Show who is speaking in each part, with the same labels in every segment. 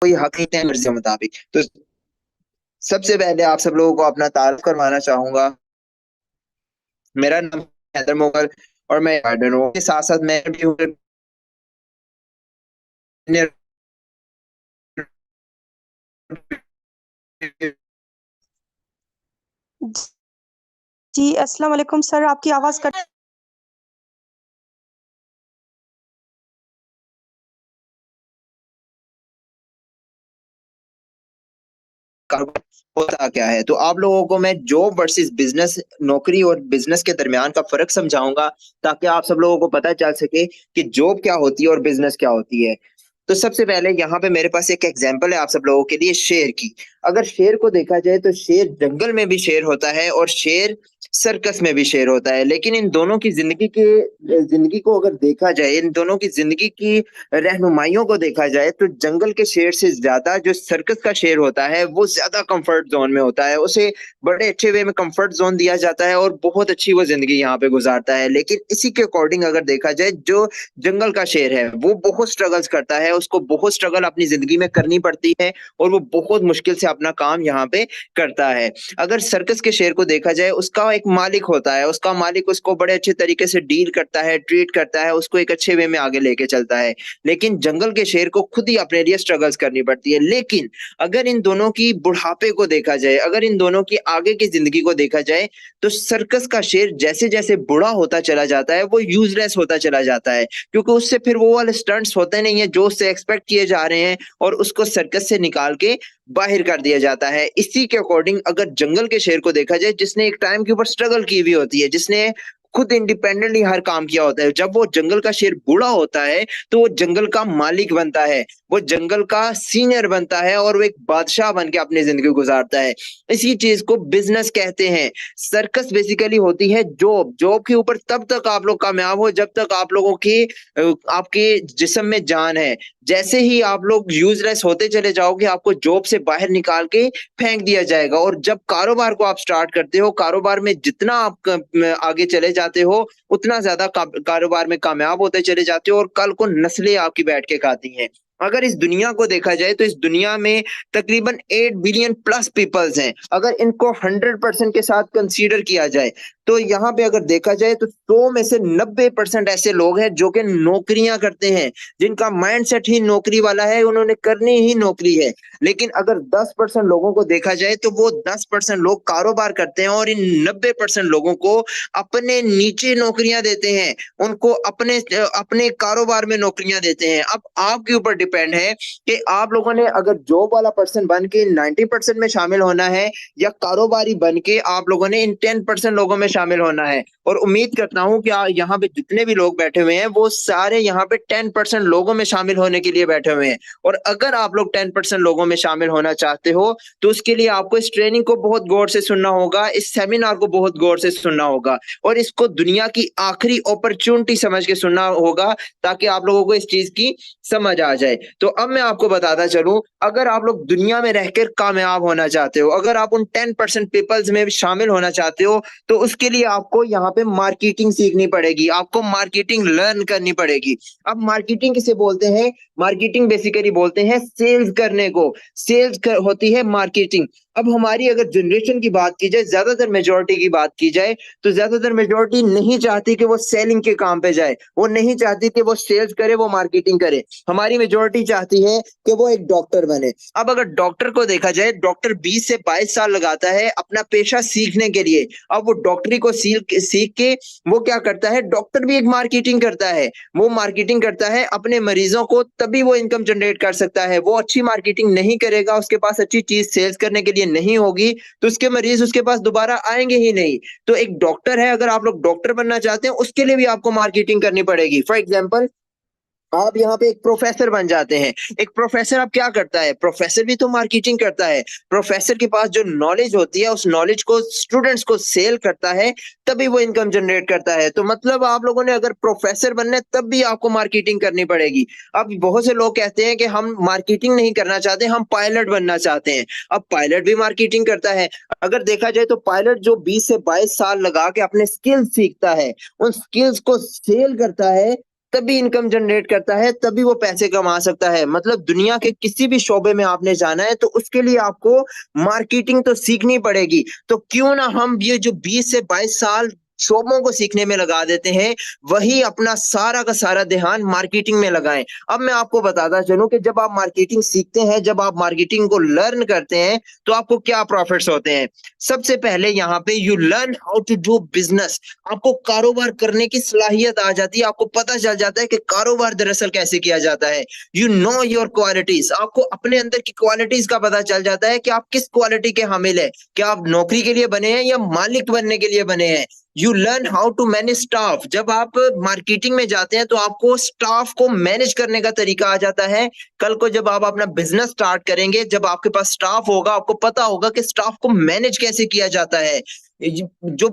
Speaker 1: कोई हक नहीं है मर्जी के मुताबिक। तो सबसे पहले आप सब लोगों को अपना तारुफ करवाना चाहूंगा। मेरा नाम हैदर मोगल और मैं गार्डन हूँ। के साथ साथ मैं भी हूँ
Speaker 2: जी, अस्सलाम वालेकुम सर, आपकी आवाज़ कट
Speaker 1: कारोबार होता क्या है। तो आप लोगों को मैं जॉब वर्सेस बिजनेस, नौकरी और बिजनेस के दरमियान का फर्क समझाऊंगा, ताकि आप सब लोगों को पता चल सके कि जॉब क्या होती है और बिजनेस क्या होती है। तो सबसे पहले यहाँ पे मेरे पास एक एग्जांपल है आप सब लोगों के लिए शेर की। अगर शेर को देखा जाए तो शेर जंगल में भी शेर होता है और शेर सर्कस में भी शेर होता है। लेकिन इन दोनों की जिंदगी को अगर देखा जाए, इन दोनों की जिंदगी की रहनुमाइयों को देखा जाए, तो जंगल के शेर से ज्यादा जो सर्कस का शेर होता है वो ज्यादा कंफर्ट जोन में होता है। उसे बड़े अच्छे वे में कंफर्ट जोन दिया जाता है और बहुत अच्छी वो जिंदगी यहाँ पे गुजारता है। लेकिन इसी के अकॉर्डिंग अगर देखा जाए, जो जंगल का शेर है वो बहुत स्ट्रगल्स करता है, उसको बहुत स्ट्रगल अपनी जिंदगी में करनी पड़ती है और वो बहुत मुश्किल से अपना काम यहाँ पे करता है। अगर सर्कस के शेर को देखा जाए, उसका एक मालिक होता है, उसका मालिक उसको बड़े अच्छे तरीके से डील करता है, ट्रीट करता है, उसको एक अच्छे वे में आगे लेके चलता है। लेकिन जंगल के शेर को खुद ही अपने लिए स्ट्रगल्स करनी पड़ती है। लेकिन अगर इन दोनों की बुढ़ापे को देखा जाए, अगर इन दोनों की आगे की जिंदगी को देखा जाए, तो सर्कस का शेर जैसे जैसे बूढ़ा होता चला जाता है वो यूजलेस होता चला जाता है, क्योंकि उससे फिर वो वाले स्टंट्स होते नहीं है जो उससे एक्सपेक्ट किए जा रहे हैं, और उसको सर्कस से निकाल के बाहर कर दिया जाता है। इसी के अकॉर्डिंग अगर जंगल के शेर को देखा जाए, जिसने एक टाइम के ऊपर स्ट्रगल की हुई होती है, जिसने खुद इंडिपेंडेंटली हर काम किया होता है, जब वो जंगल का शेर बूढ़ा होता है तो वो जंगल का मालिक बनता है, वो जंगल का सीनियर बनता है और वो एक बादशाह बन के अपनी जिंदगी गुजारता है। इसी चीज को बिजनेस कहते हैं। सर्कस बेसिकली होती है जॉब। जॉब के ऊपर तब तक आप लोग कामयाब हो जब तक आप लोगों की आपके जिस्म में जान है। जैसे ही आप लोग यूजलेस होते चले जाओगे, आपको जॉब से बाहर निकाल के फेंक दिया जाएगा। और जब कारोबार को आप स्टार्ट करते हो, कारोबार में जितना आप आगे चले जाते हो, उतना ज्यादा कारोबार में कामयाब होते चले जाते हो और कल को नस्लें आपकी बैठ के खाती हैं। अगर इस दुनिया को देखा जाए तो इस दुनिया में तकरीबन 8 बिलियन प्लस पीपल्स हैं। अगर इनको 100% के साथ कंसीडर किया जाए, तो यहाँ पे अगर देखा जाए तो 100 में से 90% ऐसे लोग हैं जो कि नौकरियां करते हैं, जिनका माइंडसेट ही नौकरी वाला है, उन्होंने करनी ही नौकरी है। लेकिन अगर 10% लोगों को देखा जाए तो वो 10% लोग कारोबार करते हैं और इन 90% लोगों को अपने नीचे नौकरियां देते हैं, उनको अपने अपने कारोबार में नौकरियां देते हैं। अब आपके ऊपर डिपेंड है कि आप लोगों ने अगर जॉब वाला पर्सन बन के 90% में शामिल होना है, या कारोबारी बन के आप लोगों ने इन 10% लोगों में शामिल होना है। और उम्मीद करता हूं कि यहाँ पे जितने भी लोग बैठे हुए हैं वो सारे यहाँ पे 10% लोगों में शामिल होने के लिए बैठे हुए हैं। और अगर आप लोग 10% लोगों में शामिल होना चाहते हो, तो उसके लिए आपको इस ट्रेनिंग को बहुत गौर से सुनना होगा, इस सेमिनार को बहुत गौर से सुनना होगा, और इसको दुनिया की आखिरी अपॉर्चुनिटी समझ के सुनना होगा, ताकि आप लोगों को इस चीज की समझ आ जाए। तो अब मैं आपको बताता चलूं, अगर आप लोग दुनिया में रहकर कामयाब होना चाहते हो, अगर आप उन 10% पीपल्स में शामिल होना चाहते हो, तो उसके लिए आपको यहाँ पे मार्केटिंग सीखनी पड़ेगी, आपको मार्केटिंग लर्न करनी पड़ेगी। अब मार्केटिंग किसे बोलते हैं? मार्केटिंग बेसिकली बोलते हैं सेल्स करने को। होती है मार्केटिंग। अब हमारी अगर जनरेशन की बात की जाए, ज्यादातर मेजोरिटी की बात की जाए, तो ज्यादातर मेजोरिटी नहीं चाहती कि वो सेलिंग के काम पे जाए, वो नहीं चाहती कि वो सेल्स करे, वो मार्केटिंग करे। हमारी मेजोरिटी चाहती है कि वो एक डॉक्टर बने। अब अगर डॉक्टर को देखा जाए, डॉक्टर 20 से 22 साल लगाता है अपना पेशा सीखने के लिए। अब वो डॉक्टरी को सीख के वो क्या करता है? डॉक्टर भी एक मार्केटिंग करता है। वो मार्केटिंग करता है अपने मरीजों को, तभी वो इनकम जनरेट कर सकता है। वो अच्छी मार्केटिंग नहीं करेगा, उसके पास अच्छी चीज सेल्स करने के लिए नहीं होगी, तो उसके मरीज उसके पास दोबारा आएंगे ही नहीं। तो एक डॉक्टर है, अगर आप लोग डॉक्टर बनना चाहते हैं, उसके लिए भी आपको मार्केटिंग करनी पड़ेगी। फॉर एग्जाम्पल, आप यहाँ पे एक प्रोफेसर बन जाते हैं। एक प्रोफेसर अब क्या करता है? प्रोफेसर भी तो मार्केटिंग करता है। प्रोफेसर के पास जो नॉलेज होती है, उस नॉलेज को स्टूडेंट्स को सेल करता है, तभी वो इनकम जनरेट करता है। तो मतलब आप लोगों ने अगर प्रोफेसर बनना है, तब भी आपको मार्केटिंग करनी पड़ेगी। अब बहुत से लोग कहते हैं कि हम मार्केटिंग नहीं करना चाहते, हम पायलट बनना चाहते हैं। अब पायलट भी मार्केटिंग करता है। अगर देखा जाए तो पायलट जो 20 से 22 साल लगा के अपने स्किल्स सीखता है, उन स्किल्स को सेल करता है, तभी इनकम जनरेट करता है, तभी वो पैसे कमा सकता है। मतलब दुनिया के किसी भी शोबे में आपने जाना है तो उसके लिए आपको मार्केटिंग तो सीखनी पड़ेगी। तो क्यों ना हम ये जो 20 से 22 साल शोबों को सीखने में लगा देते हैं, वही अपना सारा का सारा ध्यान मार्केटिंग में लगाएं। अब मैं आपको बताता चलूं कि जब आप मार्केटिंग सीखते हैं, जब आप मार्केटिंग को लर्न करते हैं, तो आपको क्या प्रॉफिट्स होते हैं। सबसे पहले यहाँ पे you learn how to do business. आपको कारोबार करने की सलाहियत आ जाती है, आपको पता चल जाता है कि कारोबार दरअसल कैसे किया जाता है। यू नो योर क्वालिटीज, आपको अपने अंदर की क्वालिटीज का पता चल जाता है कि आप किस क्वालिटी के हामिल है। क्या आप नौकरी के लिए बने हैं या मालिक बनने के लिए बने हैं। You learn how to manage staff. जब आप मार्केटिंग में जाते हैं तो आपको स्टाफ को मैनेज करने का तरीका आ जाता है। कल को जब आप अपना बिजनेस स्टार्ट करेंगे, जब आपके पास स्टाफ होगा, आपको पता होगा कि स्टाफ को मैनेज कैसे किया जाता है। जो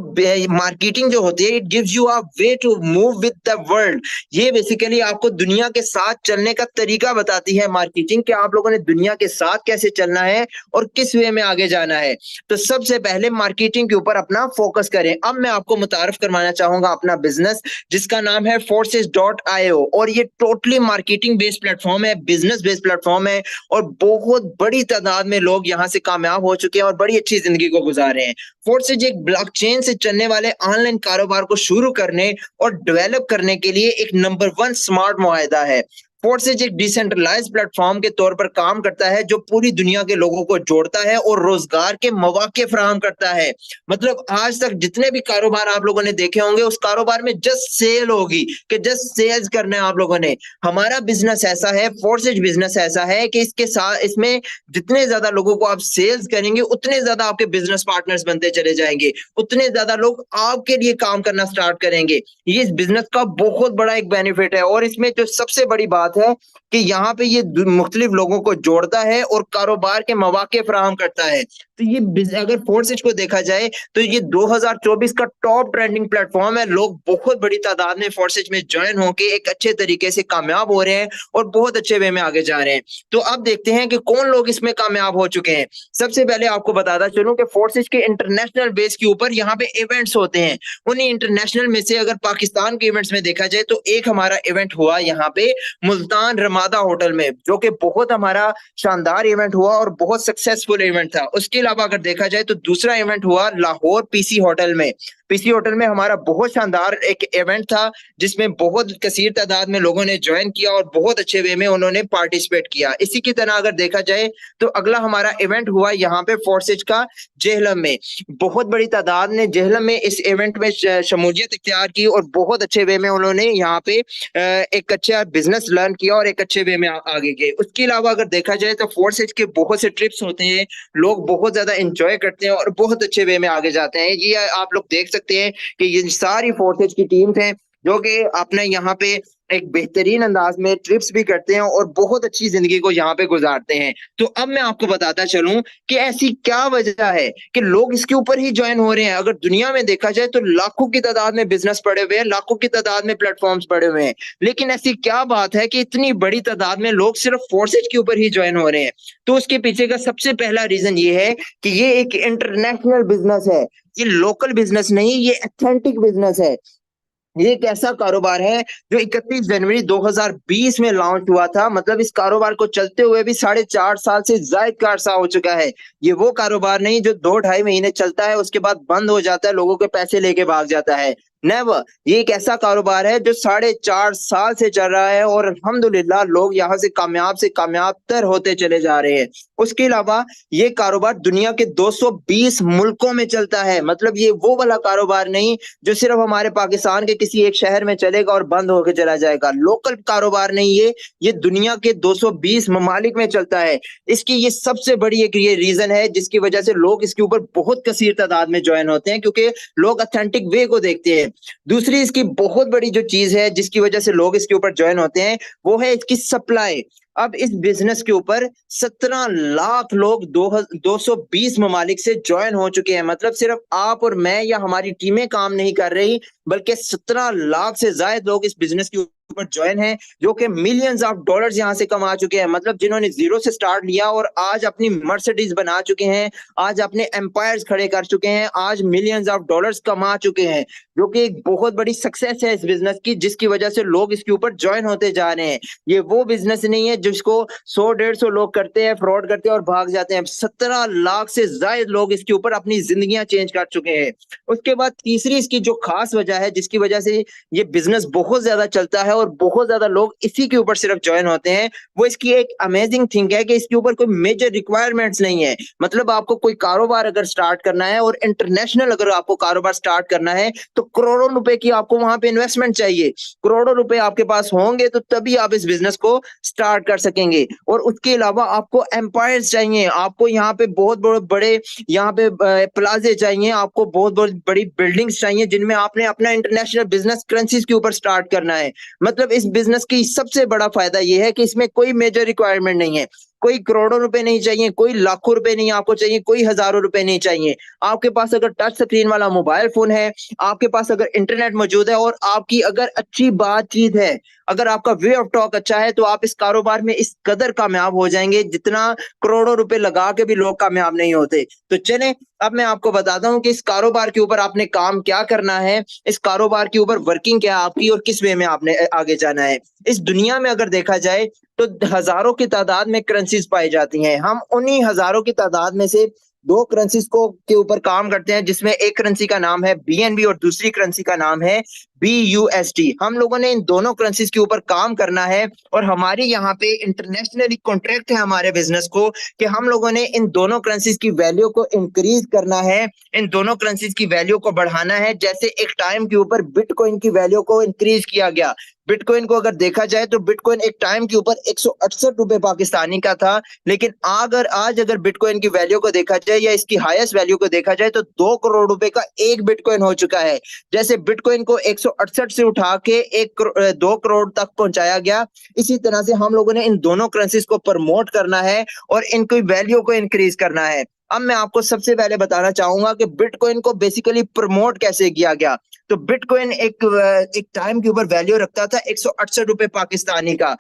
Speaker 1: मार्केटिंग जो होती है, it gives you a way to move with the world. ये बेसिकली आपको दुनिया के साथ चलने का तरीका बताती है मार्केटिंग, कि आप लोगों ने दुनिया के साथ कैसे चलना है और किस वे में आगे जाना है। तो सबसे पहले मार्केटिंग के ऊपर अपना फोकस करें। अब मैं आपको मुतारफ करवाना चाहूंगा अपना बिजनेस, जिसका नाम है forces.io, और ये टोटली मार्केटिंग बेस्ड प्लेटफॉर्म है, बिजनेस बेस्ड प्लेटफॉर्म है, और बहुत बड़ी तादाद में लोग यहाँ से कामयाब हो चुके हैं और बड़ी अच्छी जिंदगी को गुजार रहे हैं। फोर्सेज एक ब्लॉकचेन से चलने वाले ऑनलाइन कारोबार को शुरू करने और डेवलप करने के लिए एक नंबर 1 स्मार्ट मुआहिदा है। फोर्सेज एक डिसेंट्रलाइज्ड प्लेटफॉर्म के तौर पर काम करता है, जो पूरी दुनिया के लोगों को जोड़ता है और रोजगार के मौके फराहम करता है। मतलब आज तक जितने भी कारोबार आप लोगों ने देखे होंगे, उस कारोबार में जस्ट सेल होगी, कि जस्ट सेल्स करना है आप लोगों ने। हमारा बिजनेस ऐसा है, फोर्सेज बिजनेस ऐसा है कि इसके साथ इसमें जितने ज्यादा लोगों को आप सेल्स करेंगे, उतने ज्यादा आपके बिजनेस पार्टनर्स बनते चले जाएंगे, उतने ज्यादा लोग आपके लिए काम करना स्टार्ट करेंगे। ये इस बिजनेस का बहुत बड़ा एक बेनिफिट है। और इसमें जो सबसे बड़ी बात है कि यहाँ पे ये मुख्तलिफ लोगों को जोड़ता है और कारोबार के मौके फराहम करता है। तो ये अगर फोर्सेज को देखा जाए तो ये 2024 का टॉप ट्रेंडिंग प्लेटफॉर्म है। लोग बहुत बड़ी तादाद में फोर्सेज में ज्वाइन होकर एक अच्छे तरीके से कामयाब हो रहे हैं और बहुत अच्छे वे में आगे जा रहे हैं। तो अब देखते हैं कि कौन लोग इसमें कामयाब हो चुके हैं। सबसे पहले आपको बताता चलूं कि फोर्सेज के इंटरनेशनल बेस के ऊपर यहाँ पे इवेंट्स होते हैं। उन्हीं इंटरनेशनल में से अगर पाकिस्तान के इवेंट्स में देखा जाए तो एक हमारा इवेंट हुआ यहाँ पे मुल्तान रमादा होटल में, जो कि बहुत हमारा शानदार इवेंट हुआ और बहुत सक्सेसफुल इवेंट था। उसके अलावा अगर देखा जाए तो दूसरा इवेंट हुआ लाहौर पीसी होटल में। पीसी होटल में हमारा बहुत शानदार एक इवेंट था, जिसमें बहुत कसीर तादाद में लोगों ने ज्वाइन किया और बहुत अच्छे वे में उन्होंने पार्टिसिपेट किया। इसी की तरह अगर देखा जाए तो अगला हमारा इवेंट हुआ यहाँ पे फोर्सेज का जेहलम में। बहुत बड़ी तादाद ने जेहलम में इस इवेंट में शमूलियत इख्तियार की और बहुत अच्छे वे में उन्होंने यहाँ पे एक अच्छा बिजनेस लर्न किया और एक अच्छे वे में आगे गए। उसके अलावा अगर देखा जाए तो फोर्सेज के बहुत से ट्रिप्स होते हैं, लोग बहुत ज्यादा एंजॉय करते हैं और बहुत अच्छे वे में आगे जाते हैं। ये आप लोग देख सकते हैं कि ये सारी फोर्सेज की टीम्स हैं, जो कि अपने यहाँ पे एक बेहतरीन अंदाज में ट्रिप्स भी करते हैं और बहुत अच्छी जिंदगी को यहाँ पे गुजारते हैं। तो अब मैं आपको बताता चलूं कि ऐसी क्या वजह है कि लोग इसके ऊपर ही ज्वाइन हो रहे हैं। अगर दुनिया में देखा जाए तो लाखों की तादाद में बिजनेस पड़े हुए हैं, लाखों की तादाद में प्लेटफॉर्म्स पड़े हुए हैं, लेकिन ऐसी क्या बात है कि इतनी बड़ी तादाद में लोग सिर्फ फोर्सेज के ऊपर ही ज्वाइन हो रहे हैं। तो उसके पीछे का सबसे पहला रीजन ये है कि ये एक इंटरनेशनल बिजनेस है। ये लोकल बिजनेस नहीं, ये ऑथेंटिक बिजनेस है। ये एक ऐसा कारोबार है जो 31 जनवरी 2020 में लॉन्च हुआ था। मतलब इस कारोबार को चलते हुए भी 4.5 साल से ज्यादा का अरसा हो चुका है। ये वो कारोबार नहीं जो 2-2.5 महीने चलता है, उसके बाद बंद हो जाता है, लोगों के पैसे लेके भाग जाता है। नेवर। ये एक ऐसा कारोबार है जो 4.5 साल से चल रहा है और अल्हम्दुलिल्लाह लोग यहाँ से कामयाब तर होते चले जा रहे हैं। उसके अलावा ये कारोबार दुनिया के 220 मुल्कों में चलता है। मतलब ये वो वाला कारोबार नहीं जो सिर्फ हमारे पाकिस्तान के किसी एक शहर में चलेगा और बंद होकर चला जाएगा। लोकल कारोबार नहीं, ये दुनिया के 220 ममालिक में चलता है। इसकी ये सबसे बड़ी एक ये रीजन है जिसकी वजह से लोग इसके ऊपर बहुत कसीर तादाद में ज्वाइन होते हैं, क्योंकि लोग ऑथेंटिक वे को देखते हैं। दूसरी इसकी बहुत बड़ी जो चीज है जिसकी वजह से लोग इसके ऊपर ज्वाइन होते हैं, वो है इसकी सप्लाई। अब इस बिजनेस के ऊपर 17 लाख लोग 220 ममालिक से ज्वाइन हो चुके हैं। मतलब सिर्फ आप और मैं या हमारी टीमें काम नहीं कर रही, बल्कि 17 लाख से ज्यादा लोग इस बिजनेस के ऊपर ज्वाइन है, जो कि मिलियंस ऑफ डॉलर्स यहाँ से कमा चुके हैं। मतलब जिन्होंने जीरो से स्टार्ट लिया और आज अपनी मर्सिडीज बना चुके हैं, आज अपने एम्पायर्स खड़े कर चुके हैं, आज मिलियंस ऑफ डॉलर्स कमा चुके हैं, जो कि एक बहुत बड़ी सक्सेस है इस बिजनेस की, जिसकी वजह से लोग इसके ऊपर ज्वाइन होते जा रहे हैं। ये वो बिजनेस नहीं है जिसको 100-150 लोग करते हैं, फ्रॉड करते हैं और भाग जाते हैं। 17 लाख से ज्यादा लोग इसके ऊपर अपनी जिंदगियां चेंज कर चुके हैं। उसके बाद तीसरी इसकी जो खास वजह है, जिसकी वजह से ये बिजनेस बहुत ज्यादा चलता है और बहुत ज्यादा लोग इसी के ऊपर सिर्फ ज्वाइन होते हैं, वो इसकी एक अमेजिंग थिंग है कि इसके ऊपर कोई मेजर रिक्वायरमेंट्स नहीं है। मतलब आपको कोई कारोबार अगर स्टार्ट करना है और इंटरनेशनल अगर आपको कारोबार स्टार्ट करना है, तो करोड़ों रुपए की आपको वहां पे इन्वेस्टमेंट चाहिए। करोड़ों रुपए आपके पास होंगे तो तभी आप इस बिजनेस को स्टार्ट कर सकेंगे। और उसके अलावा आपको एम्पायर चाहिए, आपको यहाँ पे बहुत बड़े बड़े यहाँ पे प्लाजे चाहिए, आपको बहुत बहुत बड़ी बिल्डिंग्स चाहिए, जिनमें आपने अपना इंटरनेशनल बिजनेस करेंसीज के ऊपर स्टार्ट करना है। मतलब इस बिजनेस की सबसे बड़ा फायदा यह है कि इसमें कोई मेजर रिक्वायरमेंट नहीं है। कोई करोड़ों रुपए नहीं चाहिए, कोई लाखों रुपए नहीं आपको चाहिए, कोई हजारों रुपए नहीं चाहिए। आपके पास अगर टच स्क्रीन वाला मोबाइल फोन है, आपके पास अगर इंटरनेट मौजूद है और आपकी अगर अच्छी बातचीत है, अगर आपका वे ऑफ टॉक अच्छा है, तो आप इस कारोबार में इस कदर कामयाब हो जाएंगे जितना करोड़ों रुपए लगा के भी लोग कामयाब नहीं होते। तो चलें अब मैं आपको बताता हूँ कि इस कारोबार के ऊपर आपने काम क्या करना है, इस कारोबार के ऊपर वर्किंग क्या है आपकी और किस वे में आपने आगे जाना है। इस दुनिया में अगर देखा जाए तो हजारों की तादाद में करेंसीज पाई जाती हैं। हम उन्हीं हजारों की तादाद में से दो करेंसीज को के ऊपर काम करते हैं, जिसमें एक करेंसी का नाम है बीएनबी और दूसरी करेंसी का नाम है बीयूएसडी। हम लोगों ने इन दोनों करेंसीज के ऊपर काम करना है और हमारी यहाँ पे इंटरनेशनली कॉन्ट्रैक्ट है हमारे बिजनेस को कि हम लोगों ने इन दोनों करेंसीज की वैल्यू को इंक्रीज करना है, इन दोनों करेंसीज की वैल्यू को बढ़ाना है। जैसे एक टाइम के ऊपर बिटकॉइन की वैल्यू को इंक्रीज किया गया। बिटकॉइन को अगर देखा जाए तो बिटकॉइन एक टाइम के ऊपर 168 रुपए पाकिस्तानी का था, लेकिन अगर बिटकॉइन की वैल्यू को देखा जाए या इसकी हाईएस्ट वैल्यू को देखा जाए तो 2 करोड़ रुपए का एक बिटकॉइन हो चुका है। जैसे बिटकॉइन को 168 से उठा के 2 करोड़ तक पहुंचाया गया, इसी तरह से हम लोगों ने इन दोनों करेंसीज को प्रमोट करना है और इनकी वैल्यू को इंक्रीज करना है। अब मैं आपको सबसे पहले बताना चाहूंगा कि बिटकॉइन को बेसिकली प्रमोट कैसे किया गया। तो बिटकॉइन एक टाइम के ऊपर वैल्यू रखता था 168 रुपए पाकिस्तानी का।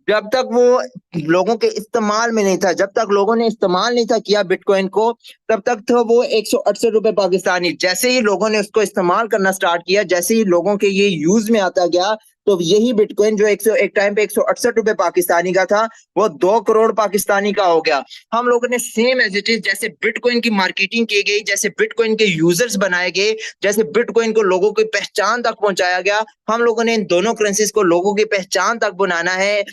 Speaker 1: जब तक वो लोगों के इस्तेमाल में नहीं था, जब तक लोगों ने इस्तेमाल नहीं था किया बिटकॉइन को, तब तक था वो 168 रुपए पाकिस्तानी। जैसे ही लोगों ने उसको इस्तेमाल करना स्टार्ट किया, जैसे ही लोगों के ये यूज में आता गया, तो यही बिटकॉइन जो एक टाइम पे 168 रुपए पाकिस्तानी का था, वो 2 करोड़ पाकिस्तानी का हो गया। हम लोगों ने सेम एज इट इज, जैसे बिटकॉइन की मार्केटिंग की गई, जैसे बिटकॉइन के यूजर्स बनाए गए, जैसे बिटकॉइन को लोगों की पहचान तक पहुंचाया गया, हम लोगों ने इन दोनों करेंसीज को लोगों की पहचान तक बनाना है।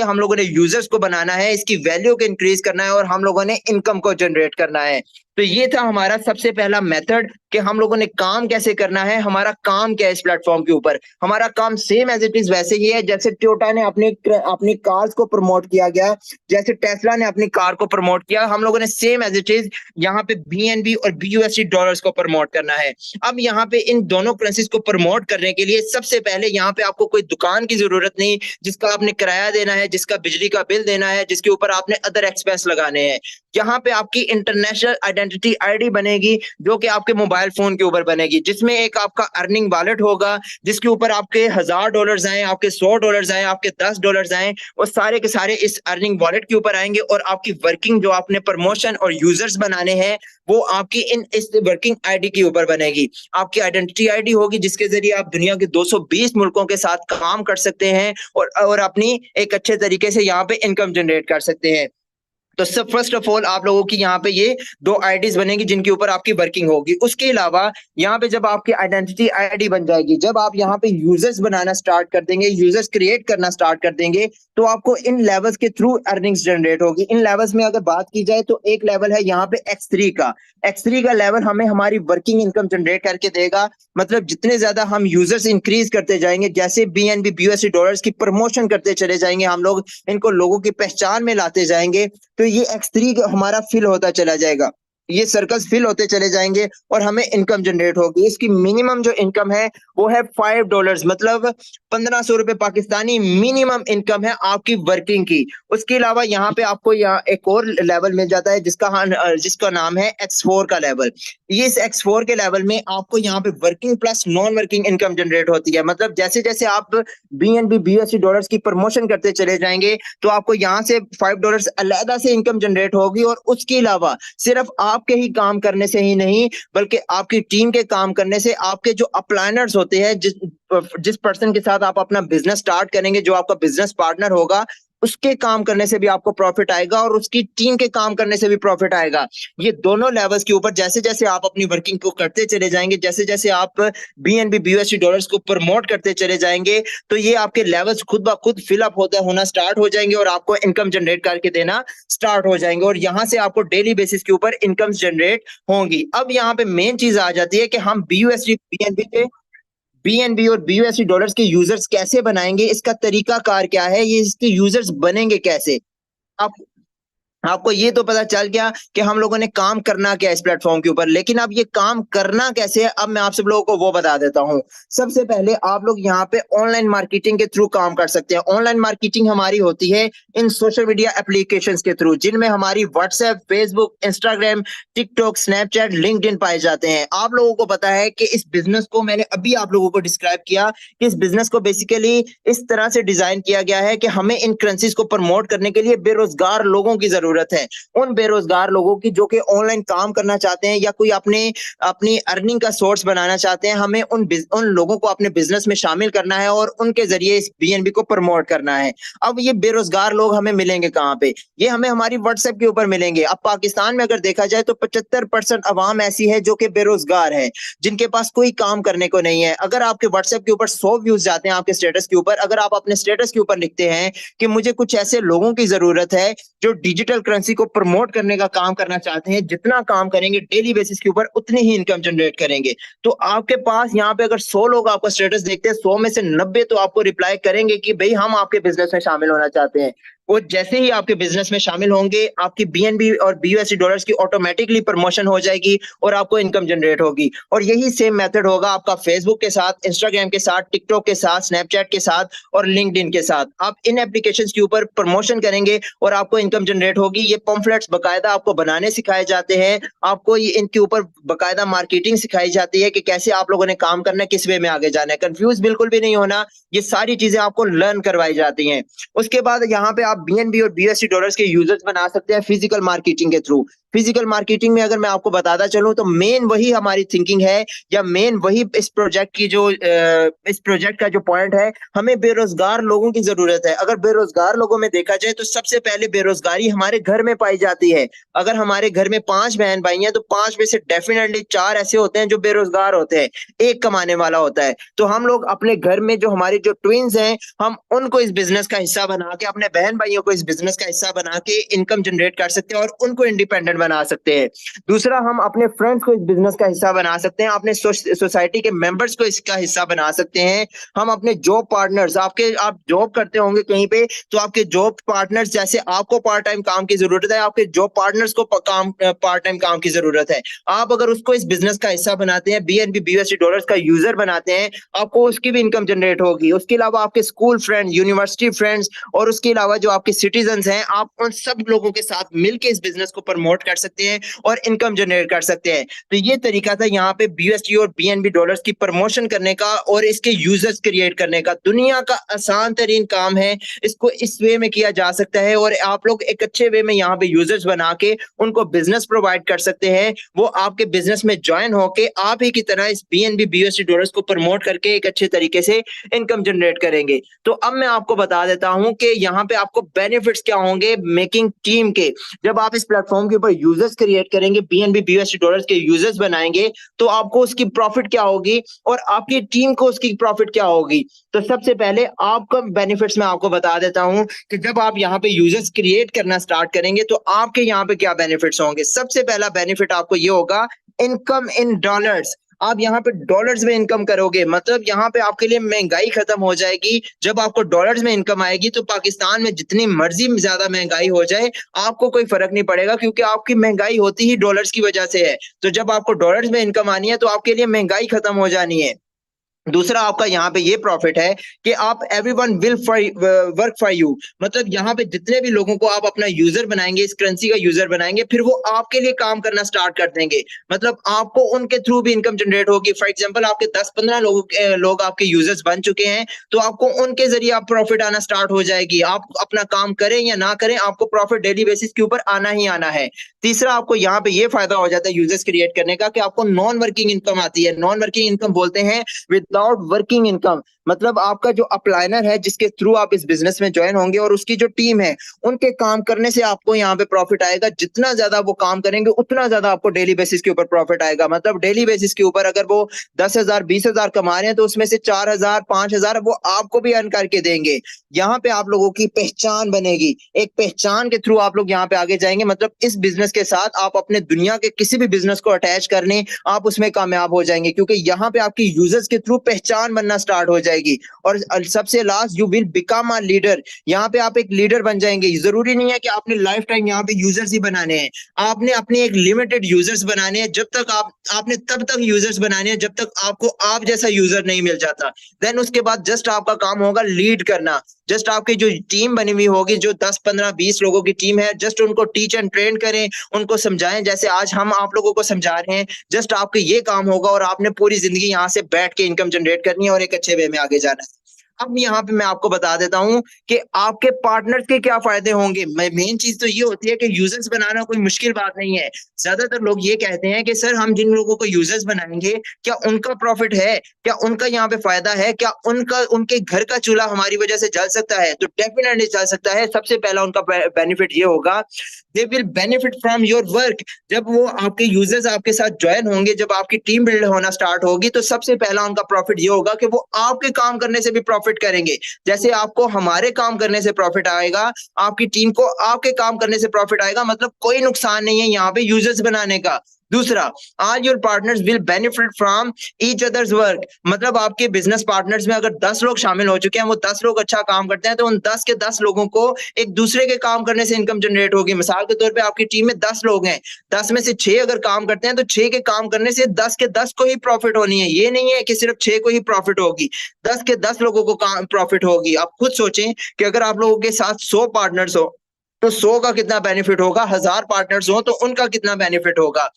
Speaker 1: हम लोगों ने यूजर्स को बनाना है, इसकी वैल्यू को इंक्रीज करना है और हम लोगों ने इनकम को जनरेट करना है। तो ये था हमारा सबसे पहला मेथड कि हम लोगों ने काम कैसे करना है। हमारा काम क्या है इस प्लेटफॉर्म के ऊपर? हमारा काम सेम एज इट इज वैसे ही है जैसे टोयोटा ने अपनी कार्स को प्रमोट किया गया, जैसे टेस्ला ने अपनी कार को प्रमोट किया, हम लोगों ने सेम एज इट इज यहाँ पे बीएनबी और बीयूएसडी डॉलर्स को प्रमोट करना है। अब यहाँ पे इन दोनों करेंसीज को प्रमोट करने के लिए सबसे पहले यहाँ पे आपको कोई दुकान की जरूरत नहीं, जिसका आपने किराया देना है, जिसका बिजली का बिल देना है, जिसके ऊपर आपने अदर एक्सपेंस लगाने हैं। यहाँ पे आपकी इंटरनेशनल आइडेंटिटी आईडी बनेगी, जो कि आपके मोबाइल फोन के ऊपर बनेगी, जिसमें एक आपका अर्निंग वॉलेट होगा, जिसके ऊपर आपके $1000 आए, आपके $100 आए, आपके $10 आए, वो सारे के सारे इस अर्निंग वॉलेट के ऊपर आएंगे और आपकी वर्किंग जो आपने प्रमोशन और यूजर्स बनाने हैं, वो आपकी इस वर्किंग आईडी के ऊपर बनेगी। आपकी आइडेंटिटी आईडी होगी, जिसके जरिए आप दुनिया के 220 मुल्कों के साथ काम कर सकते हैं और अपनी एक अच्छे तरीके से यहाँ पे इनकम जनरेट कर सकते हैं। तो सब फर्स्ट ऑफ ऑल आप लोगों की यहाँ पे ये 2 आईडीज बनेगी जिनके ऊपर आपकी वर्किंग होगी। उसके अलावा यहाँ पे जब आपकी आइडेंटिटी आईडी बन जाएगी, जब आप यहाँ पे यूजर्स बनाना स्टार्ट कर देंगे, यूजर्स क्रिएट करना स्टार्ट कर देंगे, तो आपको इन लेवल्स के थ्रू अर्निंग्स जनरेट होगी। इन लेवल्स में अगर बात की जाए तो एक लेवल है यहाँ पे X3 का। X3 का लेवल हमें हमारी वर्किंग इनकम जनरेट करके देगा। मतलब जितने ज्यादा हम यूजर्स इंक्रीज करते जाएंगे, जैसे बीएनबी बीयूएसडी डॉलर्स की प्रमोशन करते चले जाएंगे, हम लोग इनको लोगों की पहचान में लाते जाएंगे, तो ये X3 हमारा फिल होता चला जाएगा। ये सर्कल्स फिल होते चले जाएंगे और हमें इनकम जनरेट होगी। इसकी मिनिमम जो इनकम है वो है $5, मतलब 1500 रुपए पाकिस्तानी मिनिमम इनकम है आपकी वर्किंग की। उसके अलावा यहाँ पे आपको यहाँ एक और लेवल मिल जाता है जिसका नाम है X4 का लेवल। ये इस X4 के लेवल में आपको यहाँ पे working plus non working income generate होती है। मतलब जैसे जैसे आप BNB BUSD डॉलर्स की प्रमोशन करते चले जाएंगे तो आपको यहाँ से $5 अलग से इनकम जनरेट होगी। और उसके अलावा सिर्फ आपके ही काम करने से ही नहीं बल्कि आपकी टीम के काम करने से, आपके जो अपलाइनर्स होते हैं, जिस पर्सन के साथ आप अपना बिजनेस स्टार्ट करेंगे, जो आपका बिजनेस पार्टनर होगा, उसके काम करने से भी आपको प्रॉफिट आएगा और उसकी टीम के काम करने से भी प्रॉफिट आएगा। ये दोनों लेवल्स के ऊपर जैसे जैसे आप अपनी वर्किंग को करते चले जाएंगे, जैसे जैसे आप BNB BUSD डॉलर्स को प्रमोट करते चले जाएंगे, तो ये आपके लेवल्स खुद ब खुद फिलअप होना स्टार्ट हो जाएंगे और आपको इनकम जनरेट करके देना स्टार्ट हो जाएंगे। और यहाँ से आपको डेली बेसिस के ऊपर इनकम जनरेट होंगी। अब यहाँ पे मेन चीज आ जाती है कि हम BNB और BUSD डॉलर्स के यूजर्स कैसे बनाएंगे, इसका तरीका कार क्या है, ये इसके यूजर्स बनेंगे कैसे। आप आपको ये तो पता चल गया कि हम लोगों ने काम करना क्या है इस प्लेटफॉर्म के ऊपर, लेकिन अब ये काम करना कैसे है, अब मैं आप सब लोगों को वो बता देता हूँ। सबसे पहले आप लोग यहाँ पे ऑनलाइन मार्केटिंग के थ्रू काम कर सकते हैं। ऑनलाइन मार्केटिंग हमारी होती है इन सोशल मीडिया एप्लीकेशंस के थ्रू, जिनमें हमारी WhatsApp, Facebook, Instagram, TikTok, Snapchat, LinkedIn पाए जाते हैं। आप लोगों को पता है कि इस बिजनेस को मैंने अभी आप लोगों को डिस्क्राइब किया कि इस बिजनेस को बेसिकली इस तरह से डिजाइन किया गया है कि हमें इन करेंसीज को प्रमोट करने के लिए बेरोजगार लोगों की जरूरत है। उन बेरोजगार लोगों की जो कि ऑनलाइन काम करना चाहते हैं या कोई अपनी अर्निंग का सोर्स बनाना चाहते हैं, हमें उन लोगों को अपने बिजनेस में शामिल करना है और उनके जरिए इस BNB को प्रमोट करना है। अब ये बेरोजगार लोग हमें मिलेंगे कहाँ पे? ये हमें हमारी व्हाट्सएप के ऊपर मिलेंगे। अब पाकिस्तान में अगर देखा जाए तो 75% अवाम ऐसी है जो कि बेरोजगार है, जिनके पास कोई काम करने को नहीं है। अगर आपके व्हाट्सएप के ऊपर 100 व्यूज जाते हैं आपके स्टेटस के ऊपर, अगर आप अपने स्टेटस के ऊपर लिखते हैं कि मुझे कुछ ऐसे लोगों की जरूरत है जो डिजिटल करेंसी को प्रमोट करने का काम करना चाहते हैं, जितना काम करेंगे डेली बेसिस के ऊपर उतनी ही इनकम जनरेट करेंगे, तो आपके पास यहाँ पे अगर 100 लोग आपका स्टेटस देखते हैं, 100 में से 90 तो आपको रिप्लाई करेंगे कि भाई हम आपके बिजनेस में शामिल होना चाहते हैं। वो जैसे ही आपके बिजनेस में शामिल होंगे, आपकी BNB और BUSD डॉलर्स की ऑटोमेटिकली प्रमोशन हो जाएगी और आपको इनकम जनरेट होगी। और यही सेम मेथड होगा आपका फेसबुक के साथ, इंस्टाग्राम के साथ, टिकटॉक के साथ, स्नैपचैट के साथ और लिंक्डइन के साथ। आप इन एप्लीकेशंस के ऊपर प्रमोशन करेंगे और आपको इनकम जनरेट होगी। ये पम्फलेट्स बकायदा आपको बनाने सिखाए जाते हैं, आपको ये इनके ऊपर बकायदा मार्केटिंग सिखाई जाती है कि कैसे आप लोगों ने काम करना है, किस वे में आगे जाना है। कंफ्यूज बिल्कुल भी नहीं होना, ये सारी चीजें आपको लर्न करवाई जाती हैं। उसके बाद यहाँ पे आप BNB और BUSD डॉलर्स के यूजर्स बना सकते हैं फिजिकल मार्केटिंग के थ्रू। फिजिकल मार्केटिंग में अगर मैं आपको बताता चलूं तो मेन वही हमारी थिंकिंग है, या मेन वही इस प्रोजेक्ट की जो इस प्रोजेक्ट का जो पॉइंट है, हमें बेरोजगार लोगों की जरूरत है। अगर बेरोजगार लोगों में देखा जाए तो सबसे पहले बेरोजगारी हमारे घर में पाई जाती है। अगर हमारे घर में 5 बहन भाई हैं तो 5 में से डेफिनेटली 4 ऐसे होते हैं जो बेरोजगार होते हैं, एक कमाने वाला होता है। तो हम लोग अपने घर में जो हमारे जो ट्विंस हैं, हम उनको इस बिजनेस का हिस्सा बना के, अपने बहन भाइयों को इस बिजनेस का हिस्सा बना के इनकम जनरेट कर सकते हैं और उनको इंडिपेंडेंट बना सकते हैं। दूसरा, हम अपने फ्रेंड्स को इस बिजनेस का हिस्सा बना सकते हैं, अपने सोसाइटी के मेंबर्स को इसका हिस्सा बना सकते हैं। हम अपने जॉब पार्टनर्स, आप जॉब करते होंगे कहीं पे, तो आपके जॉब पार्टनर्स, जैसे आपको पार्ट टाइम काम की जरूरत है, आपके जॉब पार्टनर्स को पार्ट टाइम काम की जरूरत है। आप अगर उसको इस बिजनेस का हिस्सा बनाते हैं, BNB BUSD डॉलर्स का यूजर बनाते हैं, आपको उसकी भी इनकम जनरेट होगी। उसके अलावा आपके स्कूल फ्रेंड, यूनिवर्सिटी फ्रेंड्स और उसके अलावा जो आपके सिटीजन्स हैं, आप उन सब लोगों के साथ मिलकर इस बिजनेस को प्रमोट कर सकते हैं और इनकम जनरेट कर सकते हैं। तो ये तरीका था यहाँ पे BUSD और BNB डॉलर्स की प्रमोशन करने का और इसके यूजर्स क्रिएट करने का। दुनिया का आसान तरीन काम है, इसको इस वे में किया जा सकता है और आप लोग एक अच्छे वे में यहाँ पे यूजर्स बना के उनको बिजनेस प्रोवाइड कर सकते हैं। वो आपके बिजनेस में ज्वाइन होके आप ही की तरह इस BNB BUSD डॉलर्स को प्रमोट करके एक अच्छे तरीके से इनकम जनरेट करेंगे। तो अब मैं आपको बता देता हूं कि यहाँ पे आपको बेनिफिट्स क्या होंगे मेकिंग टीम के। जब आप इस प्लेटफॉर्म के ऊपर यूजर्स क्रिएट करेंगे, BNB BUSD डॉलर्स के यूजर्स बनाएंगे, तो आपको उसकी प्रॉफिट क्या होगी और आपकी टीम को उसकी प्रॉफिट क्या होगी। तो सबसे पहले आपका बेनिफिट्स मैं आपको बता देता हूं कि जब आप यहाँ पे यूजर्स क्रिएट करना स्टार्ट करेंगे तो आपके यहाँ पे क्या बेनिफिट्स होंगे। सबसे पहला बेनिफिट आपको ये होगा, इनकम इन डॉलर्स। आप यहाँ पे डॉलर्स में इनकम करोगे, मतलब यहाँ पे आपके लिए महंगाई खत्म हो जाएगी। जब आपको डॉलर्स में इनकम आएगी तो पाकिस्तान में जितनी मर्जी ज्यादा महंगाई हो जाए आपको कोई फर्क नहीं पड़ेगा, क्योंकि आपकी महंगाई होती ही डॉलर्स की वजह से है। तो जब आपको डॉलर्स में इनकम आनी है तो आपके लिए महंगाई खत्म हो जानी है। दूसरा आपका यहाँ पे ये प्रॉफिट है कि आप everyone will work for you, मतलब यहाँ पे जितने भी लोगों को आप अपना यूजर बनाएंगे, इस करेंसी का यूजर बनाएंगे, फिर वो आपके लिए काम करना स्टार्ट कर देंगे। मतलब आपको उनके थ्रू भी इनकम जनरेट होगी। फॉर एग्जांपल आपके 10-15 लोग आपके यूजर्स बन चुके हैं, तो आपको उनके जरिए आप प्रॉफिट आना स्टार्ट हो जाएगी। आप अपना काम करें या ना करें, आपको प्रॉफिट डेली बेसिस के ऊपर आना ही आना है। तीसरा आपको यहाँ पे ये फायदा हो जाता है यूजर्स क्रिएट करने का कि आपको नॉन वर्किंग इनकम आती है। नॉन वर्किंग इनकम बोलते हैं विदाउट वर्किंग इनकम, मतलब आपका जो अपलाइनर है जिसके थ्रू आप इस बिजनेस में ज्वाइन होंगे और उसकी जो टीम है उनके काम करने से आपको यहाँ पे प्रॉफिट आएगा। जितना ज्यादा वो काम करेंगे उतना ज्यादा आपको डेली बेसिस के ऊपर प्रॉफिट आएगा। मतलब डेली बेसिस के ऊपर अगर वो 10,000 20,000 कमा रहे हैं तो उसमें से 4,000 5,000 वो आपको भी अर्न करके देंगे। यहाँ पे आप लोगों की पहचान बनेगी, एक पहचान के थ्रू आप लोग यहाँ पे आगे जाएंगे। मतलब इस बिजनेस के साथ आप अपने दुनिया के किसी भी बिजनेस को अटैच करने आप उसमें कामयाब हो जाएंगे, क्योंकि यहाँ पे आपकी यूजर्स के थ्रू पहचान बनना स्टार्ट हो जाएगी। और सबसे last, you will become a leader, यहाँ पे आप एक लीडर बन जाएंगे। जरूरी नहीं है कि आपने लाइफ टाइम यहाँ पे यूजर्स ही बनाने हैं, आपने अपनी एक लिमिटेड यूजर्स बनाने हैं। जब तक आपने तब तक यूजर्स बनाने हैं जब तक आपको आप जैसा यूजर नहीं मिल जाता। देन उसके बाद जस्ट आपका काम होगा लीड करना। जस्ट आपकी जो टीम बनी हुई होगी, जो 10 15 20 लोगों की टीम है, जस्ट उनको टीच एंड ट्रेन करें, उनको समझाएं जैसे आज हम आप लोगों को समझा रहे हैं। जस्ट आपका ये काम होगा और आपने पूरी जिंदगी यहाँ से बैठ के इनकम जनरेट करनी है और एक अच्छे वे में आगे जाना है। अब यहाँ पे मैं आपको बता देता हूँ कि आपके पार्टनर्स के क्या फायदे होंगे। मेन चीज तो ये होती है कि यूजर्स बनाना कोई मुश्किल बात नहीं है। ज्यादातर लोग ये कहते हैं कि सर हम जिन लोगों को यूजर्स बनाएंगे क्या उनका प्रॉफिट है, क्या उनका यहाँ पे फायदा है, क्या उनके घर का चूल्हा हमारी वजह से जल सकता है? तो डेफिनेटली जल सकता है। सबसे पहला उनका बेनिफिट ये होगा, they will benefit from your work. जब वो आपके यूजर्स आपके साथ ज्वाइन होंगे, जब आपकी टीम बिल्ड होना स्टार्ट होगी, तो सबसे पहला उनका प्रॉफिट ये होगा कि वो आपके काम करने से भी प्रॉफिट करेंगे। जैसे आपको हमारे काम करने से प्रॉफिट आएगा, आपकी टीम को आपके काम करने से प्रॉफिट आएगा। मतलब कोई नुकसान नहीं है यहाँ पे यूजर्स बनाने का। दूसरा, all your partners will benefit from each others work. मतलब आपके बिजनेस पार्टनर्स में अगर 10 लोग शामिल हो चुके हैं, वो 10 लोग अच्छा काम करते हैं, तो उन 10 के 10 लोगों को एक दूसरे के काम करने से इनकम जनरेट होगी। मिसाल के तौर पे आपकी टीम में 10 लोग हैं, 10 में से 6 अगर काम करते हैं तो 6 के काम करने से 10 के 10 को ही प्रॉफिट होनी है। ये नहीं है कि सिर्फ 6 को ही प्रॉफिट होगी, 10 के 10 लोगों को काम प्रॉफिट होगी। आप खुद सोचें कि अगर आप लोगों के साथ 100 पार्टनर्स हो तो 100 का कितना बेनिफिट होगा, 1000 पार्टनर्स हो तो उनका कितना बेनिफिट होगा।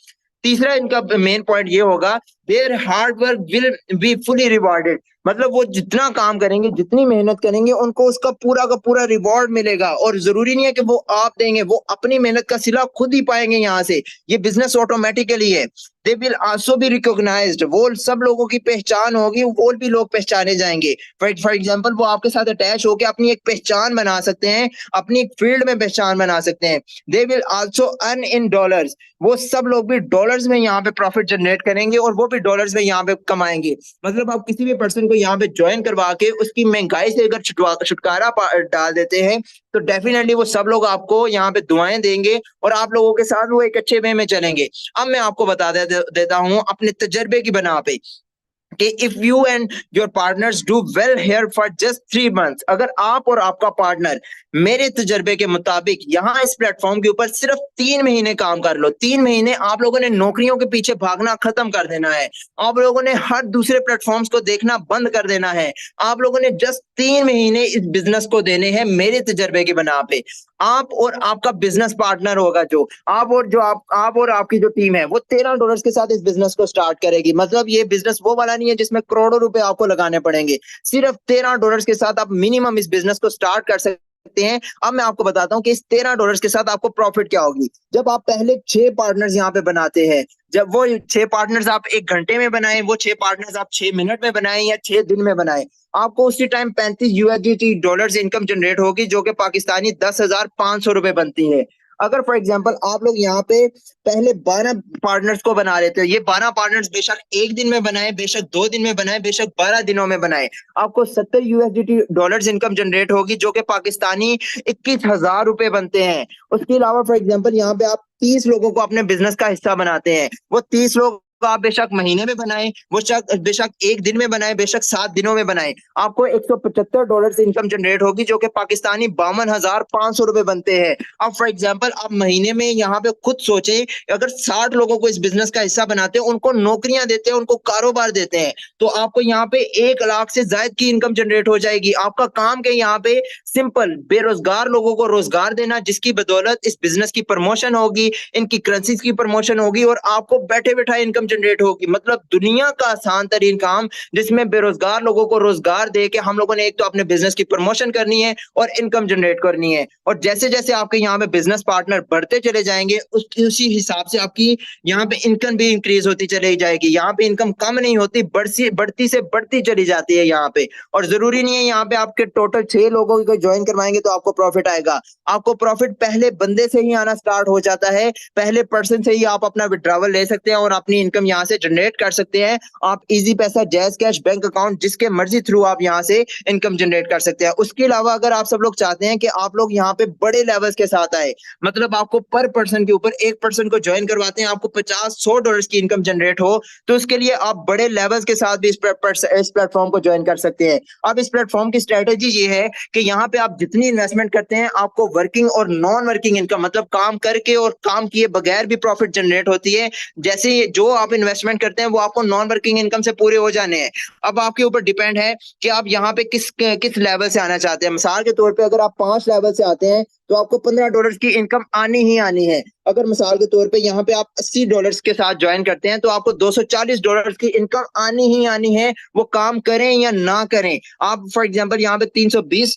Speaker 1: तीसरा इनका मेन पॉइंट ये होगा, there hard work will be fully rewarded. मतलब वो जितना काम करेंगे, जितनी मेहनत करेंगे, उनको उसका पूरा का पूरा रिवॉर्ड मिलेगा। और जरूरी नहीं है कि वो आप देंगे, वो अपनी मेहनत का सिला खुद ही पाएंगे यहाँ से। ये बिजनेस ऑटोमेटिकली है। They will also be recognised, वो सब लोगों की पहचान होगी, वो भी लोग पहचाने जाएंगे। फॉर एग्जाम्पल वो आपके साथ अटैच होकर अपनी एक पहचान बना सकते हैं, अपनी एक फील्ड में पहचान बना सकते हैं। दे will also earn in dollars, वो सब लोग भी डॉलर्स में यहाँ पे प्रॉफिट जनरेट करेंगे और वो भी डॉलर्स में यहाँ पे कमाएंगे। मतलब आप किसी भी पर्सन को यहाँ पे ज्वाइन करवा के उसकी महंगाई से अगर छुटकारा डाल देते हैं तो डेफिनेटली वो सब लोग आपको यहाँ पे दुआएं देंगे और आप लोगों के साथ वो एक अच्छे वे में चलेंगे। अब मैं आपको बता देता हूँ अपने तजर्बे की बना पे कि if you and your partners do well here for just 3 months, अगर आप और आपका पार्टनर मेरे तजर्बे के मुताबिक यहाँ इस प्लेटफॉर्म के ऊपर सिर्फ 3 महीने काम कर लो, 3 महीने आप लोगों ने नौकरियों के पीछे भागना खत्म कर देना है। आप लोगों ने हर दूसरे प्लेटफॉर्म्स को देखना बंद कर देना है। आप लोगों ने जस्ट 3 महीने इस बिजनेस को देने हैं मेरे तजर्बे के बना पे। आप और आपका बिजनेस पार्टनर होगा, जो आप और आपकी जो टीम है, वो $13 के साथ इस बिजनेस को स्टार्ट करेगी। मतलब ये बिजनेस वो वाला नहीं है जिसमें करोड़ों रुपए आपको लगाने पड़ेंगे। सिर्फ $13 के साथ आप मिनिमम इस बिजनेस को स्टार्ट कर सकते हैं। अब मैं आपको बताता हूँ कि इस $13 के साथ आपको प्रॉफिट क्या होगी। जब आप पहले 6 पार्टनर्स यहाँ पे बनाते हैं, जब वो 6 पार्टनर्स आप 1 घंटे में बनाए, वो 6 पार्टनर्स आप 6 मिनट में बनाए या 6 दिन में बनाए, आपको उसी time 35 USD dollars income generate होगी, जो कि पाकिस्तानी 10,500 रुपए बनती है। अगर फॉर एग्जांपल आप लोग यहाँ पे पहले 12 पार्टनर्स को बना लेते हो, ये 12 पार्टनर्स बेशक 1 दिन में बनाए, बेशक 2 दिन में बनाए, बेशक 12 दिनों में बनाए, आपको 70 USD डॉलर्स इनकम जनरेट होगी, जो कि पाकिस्तानी 21,000 रुपए बनते हैं। उसके अलावा फॉर एग्जाम्पल यहाँ पे आप 30 लोगों को अपने बिजनेस का हिस्सा बनाते हैं, वो 30 लोग आप बेशक महीने में बनाएं, वो बेशक एक दिन में बनाएं, बेशक 7 दिनों में बनाएं, आपको $175 से इनकम जनरेट होगी, जो कि पाकिस्तानी 52,500 रुपए बनते हैं। अब फॉर एग्जांपल आप महीने में यहाँ पे खुद सोचें, अगर 60 लोगों को इस बिजनेस का हिस्सा बनाते हैं, उनको नौकरियां देते हैं, उनको कारोबार देते हैं, तो आपको यहाँ पे 1 लाख से ज्यादा की इनकम जनरेट हो जाएगी। आपका काम क्या है यहाँ पे? सिंपल, बेरोजगार लोगों को रोजगार देना, जिसकी बदौलत इस बिजनेस की प्रमोशन होगी, इनकी करेंसीज की प्रमोशन होगी और आपको बैठे बैठा इनकम जनरेट होगी। मतलब दुनिया का आसान तरीन काम, जिसमें बेरोजगार लोगों को रोजगार दे के हम लोगों ने एक तो अपने बिजनेस की प्रमोशन करनी है और इनकम जनरेट करनी है। और जैसे जैसे आपके यहाँ पे बिजनेस पार्टनर बढ़ते चले जाएंगे, उसी हिसाब से आपकी यहाँ पे इनकम भी इंक्रीज होती चली जाएगी। यहाँ पे इनकम कम नहीं होती, बढ़ती से बढ़ती चली जाती है यहाँ पे। और जरूरी नहीं है यहाँ पे आपके टोटल 6 लोगों को ज्वाइन करवाएंगे तो आपको प्रॉफिट आएगा। आपको प्रॉफिट पहले बंदे से ही आना स्टार्ट हो जाता है, पहले पर्सन से ही आप अपना विड्रॉवल ले सकते हैं और अपनी इनकम यहाँ से जनरेट कर सकते हैं। आप इजी पैसा, जैज कैश, बैंक अकाउंट, जिसके मर्जी थ्रू आप यहाँ से इनकम जनरेट कर सकते हैं। उसके अलावा अगर आप सब लोग चाहते हैं कि आप लोग यहाँ पे बड़े लेवल्स के साथ आए, मतलब आपको पर पर्सन के ऊपर, एक पर्सन को ज्वाइन करवाते हैं, आपको $50-100 की इनकम जनरेट हो, तो उसके लिए आप बड़े लेवल्स के साथ भी इस प्लेटफॉर्म को ज्वाइन कर सकते हैं। अब इस प्लेटफॉर्म की स्ट्रेटेजी ये है कि यहाँ पे आप जितनी इन्वेस्टमेंट करते हैं, आपको वर्किंग और नॉन वर्किंग इनकम, मतलब काम करके और काम किए बगैर भी प्रॉफिट जनरेट होती है। जैसे जो आप इन्वेस्टमेंट करते हैं वो आपको नॉन वर्किंग इनकम से पूरे हो जाने हैं। अब आपके ऊपर डिपेंड है कि आप यहाँ पे किस लेवल से आना चाहते हैं। मिसाल के तौर पे अगर आप 5 लेवल से आते हैं तो आपको $15 की इनकम आनी ही आनी है। अगर मिसाल के तौर पे यहाँ पे आप $80 के साथ ज्वाइन करते हैं तो आपको $240 की इनकम आनी ही आनी है, वो काम करें या ना करें। आप फॉर एग्जांपल यहाँ पे $320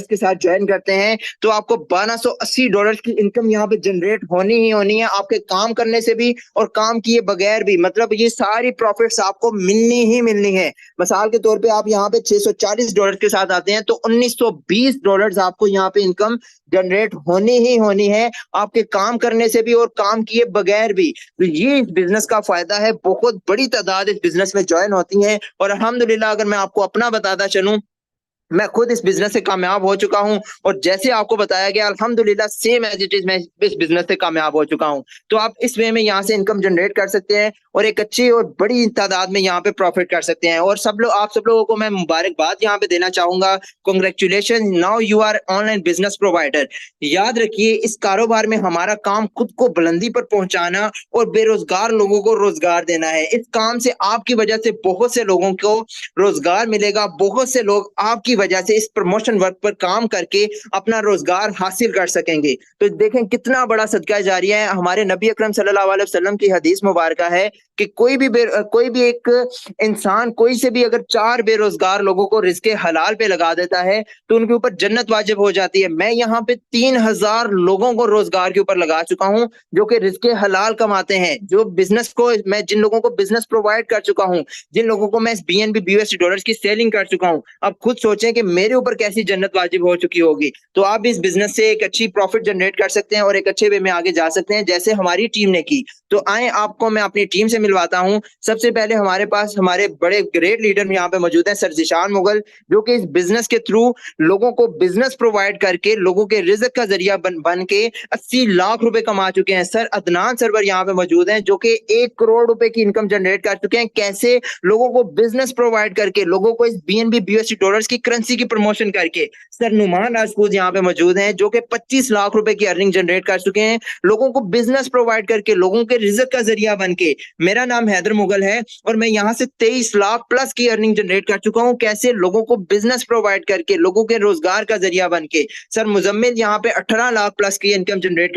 Speaker 1: के साथ ज्वाइन करते हैं तो आपको $1280 की इनकम यहाँ पे जनरेट होनी ही होनी है, आपके काम करने से भी और काम किए बगैर भी। मतलब ये सारी प्रॉफिट्स आपको मिलनी ही मिलनी है। मिसाल के तौर पे आप यहाँ पे $640 के साथ आते हैं तो $1920 आपको यहाँ पे इनकम जनरेट होनी ही होनी है, आपके काम करने से भी और काम किए बगैर भी। तो ये इस बिजनेस का फायदा है। बहुत बड़ी तादाद इस बिजनेस में ज्वाइन होती है और अल्हम्दुलिल्लाह अगर मैं आपको अपना बताता चलूं, मैं खुद इस बिजनेस से कामयाब हो चुका हूं और जैसे आपको बताया गया अल्हम्दुलिल्लाह सेम एज इट इज मैं इस बिजनेस से कामयाब हो चुका हूं। तो आप इस वे में यहाँ से इनकम जनरेट कर सकते हैं और एक अच्छी और बड़ी तादाद में यहाँ पे प्रॉफिट कर सकते हैं। और आप सब लोगों को मैं मुबारकबाद यहाँ पे देना चाहूंगा। Congratulation, now you are online business provider. याद रखिए, इस कारोबार में हमारा काम खुद को बुलंदी पर पहुंचाना और बेरोजगार लोगों को रोजगार देना है। इस काम से आपकी वजह से बहुत से लोगों को रोजगार मिलेगा, बहुत से लोग आपकी वजह से इस प्रमोशन वर्क पर काम करके अपना रोजगार हासिल कर सकेंगे। तो देखें कितना बड़ा सदका जारिया है। हमारे नबी अकरम सल्लल्लाहु अलैहि वसल्लम की हदीस मुबारक है कि कोई भी एक इंसान, कोई से भी अगर 4 बेरोजगार लोगों को रिज़्क़े हलाल पे लगा देता है तो उनके ऊपर जन्नत वाजिब हो जाती है। मैं यहाँ पे 3000 लोगों को रोजगार के ऊपर लगा चुका हूँ जो कि रिज़्क़े हलाल कमाते हैं। जो बिजनेस को मैं जिन लोगों को बिजनेस प्रोवाइड कर चुका हूँ, जिन लोगों को मैं BNB BUSD डॉलर्स की सेलिंग कर चुका हूँ, अब खुद सोचें कि मेरे ऊपर कैसी जन्नत वाजिब हो चुकी होगी। तो आप इस बिजनेस से एक अच्छी प्रॉफिट जनरेट कर सकते हैं और एक अच्छे वे में आगे जा सकते हैं जैसे हमारी टीम ने की। तो आए आपको मैं अपनी टीम से मिलवाता हूँ। सबसे पहले हमारे पास हमारे बड़े ग्रेट लीडर यहाँ पे मौजूद हैं, सर ज़ीशान मुगल, जो कि इस बिजनेस के थ्रू लोगों को बिजनेस प्रोवाइड करके लोगों के रिज़्क़ का जरिया बन के 80 लाख रुपए कमा चुके हैं। सर अदनान सरवर यहाँ पे मौजूद हैं जो कि 1 करोड़ रुपए की इनकम जनरेट कर चुके हैं। कैसे? लोगों को बिजनेस प्रोवाइड करके, लोगों को इस BNB BUSD डॉलर्स की करेंसी की प्रमोशन करके। सर नुमान राजपूत यहाँ पे मौजूद हैं जो कि 25 लाख रुपए की अर्निंग जनरेट कर चुके हैं, लोगों को बिजनेस प्रोवाइड करके, लोगों के रिज़्क़ का जरिया बन के। मेरा नाम हैदर मुगल है और मैं यहाँ से 23 लाख प्लस की अर्निंग जनरेट कर चुका हूँ। कैसे? लोगों को बिजनेस प्रोवाइड करके, लोगों के रोजगार का जरिया बन के। सर मुजम्मिल यहाँ पे 18 लाख प्लस की इनकम जनरेट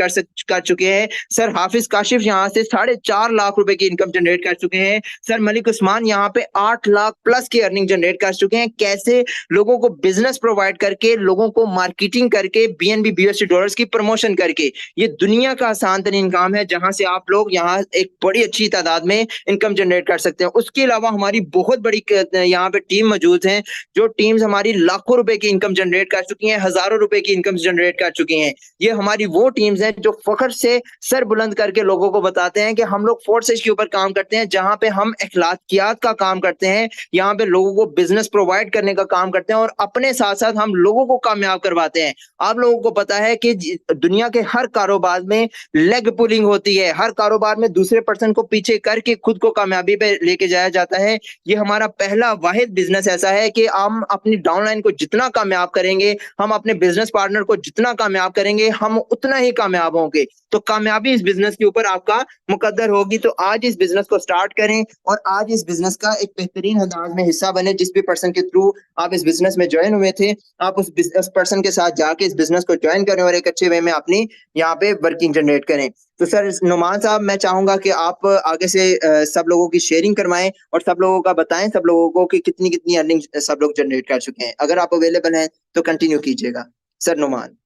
Speaker 1: कर चुके हैं। सर हाफिज काशिफ यहाँ से 4.5 लाख रुपए की इनकम जनरेट कर चुके हैं। सर मलिक उस्मान यहाँ पे 8 लाख प्लस की अर्निंग जनरेट कर चुके हैं। कैसे? लोगों को बिजनेस प्रोवाइड करके, लोगों को मार्केटिंग करके, BNB BUSD डॉलर्स की प्रमोशन करके। ये दुनिया का आसान तरीन काम है जहां से आप लोग यहाँ एक बड़ी अच्छी तादाद में इनकम जनरेट कर सकते हैं। उसके अलावा हमारी बहुत बड़ी यहाँ पे टीम मौजूद है, जो टीम्स हमारी लाखों रुपए की इनकम जनरेट कर चुकी हैं, हजारों रुपए की इनकम जनरेट कर चुकी हैं। ये हमारी वो टीम्स हैं जो फख्र से सर बुलंद करके लोगों को बताते हैं कि हम लोग फोर्सेज के ऊपर काम करते हैं, जहां पे हम अखलाकियात का काम करते हैं, यहाँ पे लोगों को बिजनेस प्रोवाइड करने का काम करते हैं और अपने साथ साथ हम लोगों को कामयाब करवाते हैं। आप लोगों को पता है कि दुनिया के हर कारोबार में लेग पुलिंग होती है, हर कारोबार बार में दूसरे पर्सन को पीछे करके खुद को कामयाबी पे लेके जाया जाता है। ये हमारा पहला वाहिद बिजनेस ऐसा है कि हम अपनी डाउनलाइन को जितना कामयाब करेंगे, हम अपने बिजनेस पार्टनर को जितना कामयाब करेंगे, हम उतना ही कामयाब होंगे। तो कामयाबी इस बिजनेस के ऊपर आपका मुकद्दर होगी। तो आज इस बिजनेस को स्टार्ट करें और आज इस बिजनेस का एक बेहतरीन अंदाज में हिस्सा बने। जिस भी पर्सन के थ्रू आप इस बिजनेस में ज्वाइन हुए थे, आप उस पर्सन के साथ जाके इस बिजनेस को ज्वाइन करें और एक अच्छे वे में अपनी यहाँ पे वर्किंग जनरेट करें। तो सर नुमान साहब, मैं चाहूंगा कि आप आगे से सब लोगों की शेयरिंग करवाएं और सब लोगों का बताएं सब लोगों को कि कितनी कितनी अर्निंग सब लोग जनरेट कर चुके हैं। अगर आप अवेलेबल हैं तो कंटिन्यू कीजिएगा सर नुमान।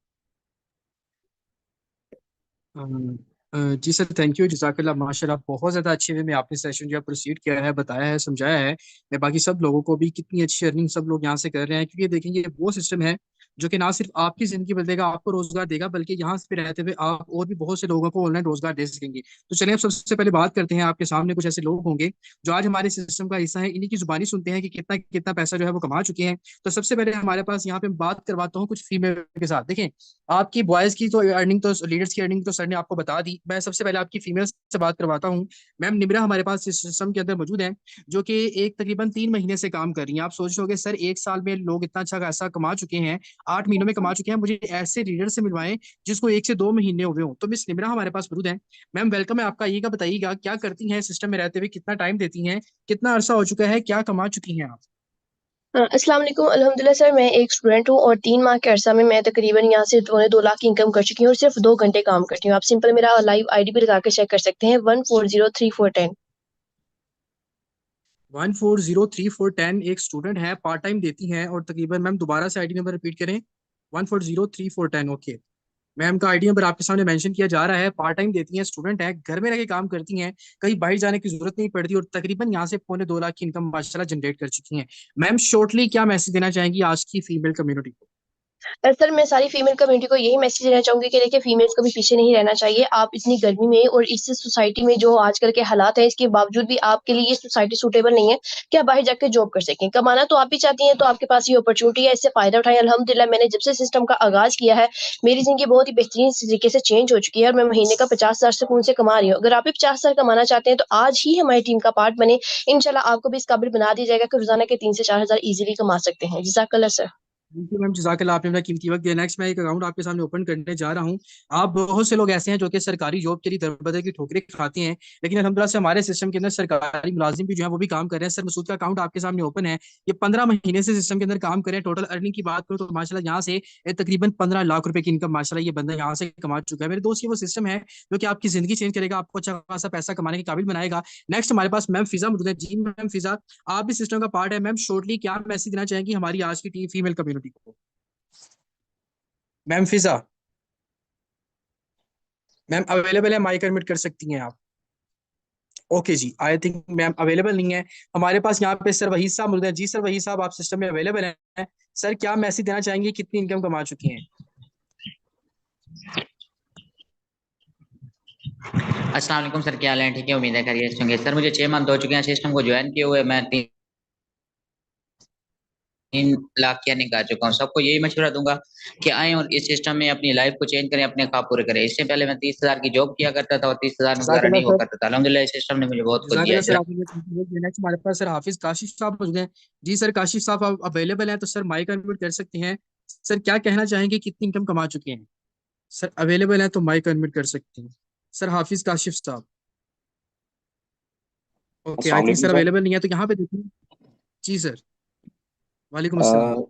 Speaker 3: जी सर, थैंक यू, जज़ाकल्लाह, माशाल्लाह, बहुत ज़्यादा अच्छे वे में आपने सेशन जो है प्रोसीड किया है, बताया है, समझाया है। मैं बाकी सब लोगों को भी कितनी अच्छी अर्निंग सब लोग यहाँ से कर रहे हैं, क्योंकि देखेंगे वो सिस्टम है जो कि ना सिर्फ आपकी जिंदगी बदलेगा, आपको रोजगार देगा, बल्कि यहाँ पे रहते हुए आप और भी बहुत से लोगों को ऑनलाइन रोजगार दे सकेंगे। तो चलिए अब सबसे पहले बात करते हैं, आपके सामने कुछ ऐसे लोग होंगे जो आज हमारे सिस्टम का हिस्सा है, इन्हीं की जुबानी सुनते हैं कि कितना कितना पैसा जो है वो कमा चुके हैं। तो सबसे पहले हमारे पास यहाँ पे बात करवाता हूँ कुछ फीमेल के साथ। देखें, आपकी बॉयज की तो अर्निंग, तो लीडर्स की अर्निंग तो सर ने आपको बता दी। मैं सबसे पहले आपकी फीमेल से बात करवाता हूँ। मैम निम्रा हमारे पास इस सिस्टम के अंदर मौजूद है, जो कि एक तकरीबन 3 महीने से काम कर रही हैं। आप सोच रहे सर 1 साल में लोग इतना अच्छा खासा कमा चुके हैं, 8 महीनों में कमा चुके हैं, मुझे ऐसे लीडर से मिलवाएं जिसको 1 से 2 महीने हुए हों। तो मिस निम्रा हमारे पास मौजूद है। मैम वेलकम है आपका। ये का बताइएगा क्या करती हैं सिस्टम में रहते हुए, कितना टाइम देती हैं, कितना अरसा हो चुका है, क्या कमा चुकी हैं आप?
Speaker 4: अस्सलाम वालेकुम। अल्हम्दुलिल्लाह सर, मैं एक स्टूडेंट हूँ और 3 माह के अरसा में मैं तकरीबन यहाँ से 2.5 लाख की इनकम कर चुकी हूँ और सिर्फ 2 घंटे काम करती हूँ। आप सिंपल मेरा लाइव आईडी भी लगा के चेक कर सकते हैं, 1403 410।
Speaker 3: 1403 410 एक स्टूडेंट है, पार्ट टाइम देती हैं, और तकरीबन मैम दोबारा से आईडी नंबर रिपीट करें। 1403 410। ओके, मैम का आईडी नंबर आपके सामने मेंशन किया जा रहा है। पार्ट टाइम देती हैं, स्टूडेंट है, घर में रह के काम करती हैं, कहीं बाहर जाने की जरूरत नहीं पड़ती, और तकरीबन यहाँ से 2.25 लाख की इनकम माशाल्लाह जनरेट कर चुकी हैं। मैम शॉर्टली क्या मैसेज देना चाहेंगी आज की फीमेल कम्युनिटी को?
Speaker 4: सर मैं सारी फीमेल कम्युनिटी को यही मैसेज देना चाहूंगी कि देखिए, फीमेल्स को भी पीछे नहीं रहना चाहिए। आप इतनी गर्मी में और इस सोसाइटी में जो आजकल के हालात है, इसके बावजूद भी आपके लिए ये सोसाइटी सूटेबल नहीं है कि आप बाहर जाकर जॉब कर सकें। कमाना तो आप भी चाहती हैं, तो आपके पास ये अपॉर्चुनिटी है, इससे फायदा उठाएं। अल्हम्दुलिल्लाह, मैंने जब से सिस्टम का आगाज किया है, मेरी जिंदगी बहुत ही बेहतरीन तरीके से चेंज हो चुकी है और मैं महीने का 50,000 सुकून से कमा रही हूँ। अगर आप भी 50,000 कमाना चाहते हैं तो आज ही हमारी टीम का पार्ट बने। इंशाल्लाह आपको भी इस काबिल बना दिया जाएगा कि रोजाना के 3 से 4 हजार इजीली कमा सकते हैं। जज़ाकल्लाह सर।
Speaker 3: थैंक यू मैम, जज़ाकल्लाह, आपने अपना कीमती वक्त दिया। नेक्स्ट मैं एक अकाउंट आपके सामने ओपन करने जा रहा हूँ। आप बहुत से लोग ऐसे हैं जो कि सरकारी जॉब के लिए दरबदर की ठोकरें खाते हैं, लेकिन अल्हम्दुलिल्लाह से हमारे सिस्टम के अंदर सरकारी मुलाजिम भी जो है वो भी काम कर रहे हैं। सर मसूद का अकाउंट आपके सामने ओपन है, ये 15 महीने से सिस्टम के अंदर काम कर रहे हैं। टोटल अर्निंग की बात करूँ तो माशाल्लाह यहाँ से तकरीबन 15 लाख रुपए की इनकम माशाल्लाह ये बंदा यहाँ से कमा चुका है। मेरे दोस्त, ये वो सिस्टम है जो कि आपकी जिंदगी चेंज करेगा, आपको अच्छा खासा पैसा कमाने के काबिल बनाएगा। नेक्स्ट हमारे पास मैम फिजा मौजूद है। जी मैम फिजा, आप भी सिस्टम का पार्ट है। मैम शॉर्टली क्या मैसेज देना चाहेंगी हमारी आज की टीम फीमेल कम्युनिटी को? मैम फिजा, मैम अवेलेबल है, माइक अनम्यूट कर सकती हैं आप? ओके जी, आई थिंक मैम अवेलेबल नहीं है। हमारे पास यहाँ पे सर वहीद साहब मौजूद हैं। जी सर वहीद साहब, आप सिस्टम में अवेलेबल हैं? सर क्या मैसेज देना चाहेंगे, कितनी इनकम कमा चुकी हैं?
Speaker 5: अस्सलाम वालेकुम सर, क्या हाल है? ठीक है, उम्मीद है खैरियत से होंगे। सर मुझे 6 मंथ हो चुके हैं सिस्टम को ज्वाइन किए हुए। मैं 3 लाख की अर्निंग कर चुका हूँ। सबको यही मशवरा दूंगा कि आए और इस सिस्टम में अपनी लाइफ को चेंज करें, अपने ख्वाब पूरे करें। इससे पहले मैं 30,000 की जॉब किया करता था और 30,000 में गुजारा
Speaker 3: जज़ाकल्लाह
Speaker 5: नहीं हुआ
Speaker 3: सर।
Speaker 5: करता था। अल्हम्दुलिल्लाह इस सिस्टम ने मुझे बहुत कुछ दिया
Speaker 3: जज़ाकल्लाह
Speaker 5: है।
Speaker 3: सर, आपने नेक्स्ट हमारे पास सर हाफिज काशिफ साहब मौजूद हैं। जी सर काशिफ साहब, आप अवेलेबल हैं तो सर माइक अनम्यूट कर सकते हैं। सर क्या कहना चाहेंगे, कितनी इनकम कमा चुके हैं? सर अवेलेबल है तो माइक अनम्यूट कर सकते हैं। सर हाफिज काशिफ साहब। ओके,
Speaker 6: अस्सलाम
Speaker 3: आई थिंक
Speaker 6: वालेकुम
Speaker 3: सर
Speaker 6: सर।
Speaker 3: अवेलेबल नहीं है, तो यहाँ पे देखिए। जी सर, वालेकुम अस्सलाम।
Speaker 6: अ,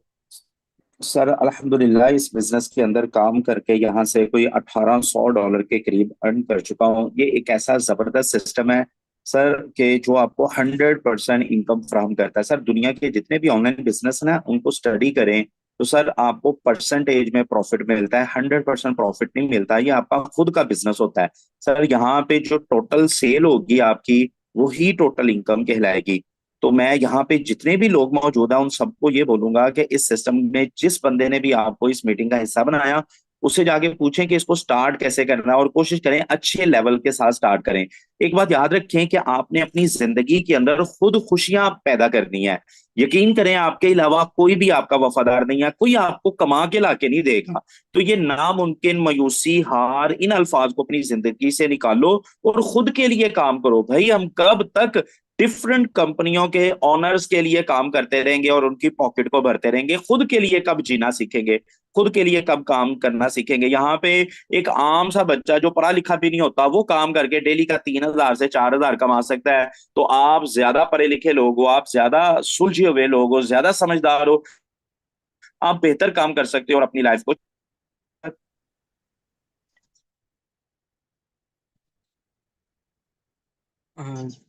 Speaker 6: सर अल्हम्दुलिल्लाह इस बिजनेस के अंदर काम करके यहाँ से कोई $1800 के करीब अर्न कर चुका हूँ। ये एक ऐसा जबरदस्त सिस्टम है सर कि जो आपको 100% इनकम फ्राहम करता है। सर दुनिया के जितने भी ऑनलाइन बिजनेस ना उनको स्टडी करें तो सर आपको परसेंटेज में प्रॉफिट मिलता है, 100% प्रॉफिट नहीं मिलता। ये आपका खुद का बिजनेस होता है। सर यहाँ पे जो टोटल सेल होगी आपकी वही टोटल इनकम कहलाएगी। तो मैं यहाँ पे जितने भी लोग मौजूद हैं उन सबको ये बोलूंगा कि इस सिस्टम में जिस बंदे ने भी आपको इस मीटिंग का हिस्सा बनाया उससे जाके पूछें कि इसको स्टार्ट कैसे करना है और कोशिश करें अच्छे लेवल के साथ स्टार्ट करें। एक बात याद रखें कि आपने अपनी जिंदगी के अंदर खुद खुशियां पैदा करनी है। यकीन करें, आपके अलावा कोई भी आपका वफादार नहीं है, कोई आपको कमा के लाके नहीं देगा। तो ये नामुमकिन, मायूसी, हार, इन अल्फाज को अपनी जिंदगी से निकालो और खुद के लिए काम करो। भाई, हम कब तक डिफरेंट कंपनियों के ऑनर्स के लिए काम करते रहेंगे और उनकी पॉकेट को भरते रहेंगे? खुद के लिए कब जीना सीखेंगे? खुद के लिए कब काम करना सीखेंगे? यहाँ पे एक आम सा बच्चा जो पढ़ा लिखा भी नहीं होता, वो काम करके डेली का 3,000 से 4,000 कमा सकता है। तो आप ज्यादा पढ़े लिखे लोग हो, आप ज्यादा सुलझे हुए लोग हो, ज्यादा समझदार हो, आप बेहतर काम कर सकते हो और अपनी लाइफ को।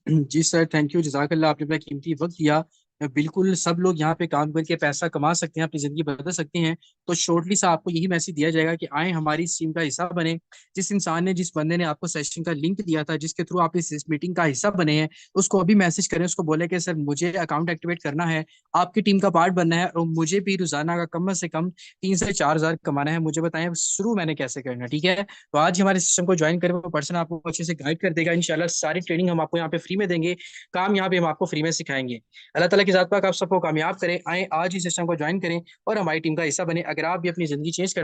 Speaker 3: जी सर, थैंक यू, जज़ाकल्लाह, आपने अपना कीमती वक्त दिया। बिल्कुल सब लोग यहाँ पे काम करके पैसा कमा सकते हैं, अपनी ज़िंदगी बदल सकते हैं। तो शॉर्टली सा आपको यही मैसेज दिया जाएगा कि आए हमारी इस टीम का हिस्सा बने। जिस इंसान ने, जिस बंदे ने आपको सेशन का लिंक दिया था, जिसके थ्रू आप इस मीटिंग का हिस्सा बने हैं, उसको अभी मैसेज करें, उसको बोले कि सर मुझे अकाउंट एक्टिवेट करना है, आपकी टीम का पार्ट बनना है और मुझे भी रोजाना का कम से कम 3 से 4 हज़ार कमाना है। मुझे बताएं शुरू मैंने कैसे करना है, ठीक है? तो आज हमारे सिस्टम को ज्वाइन करें, वो पर्सन आपको अच्छे से गाइड कर देगा। इंशाल्लाह सारी ट्रेनिंग हम आपको यहाँ पे फ्री में देंगे, काम यहाँ पे हम आपको फ्री में सिखाएंगे। अल्लाह ताला की जात पाक आप सबको कामयाब करें। आए आज ही सिस्टम को ज्वाइन करें और हमारी टीम का हिस्सा बने। अगर आप भी अपनी जिंदगी चेंज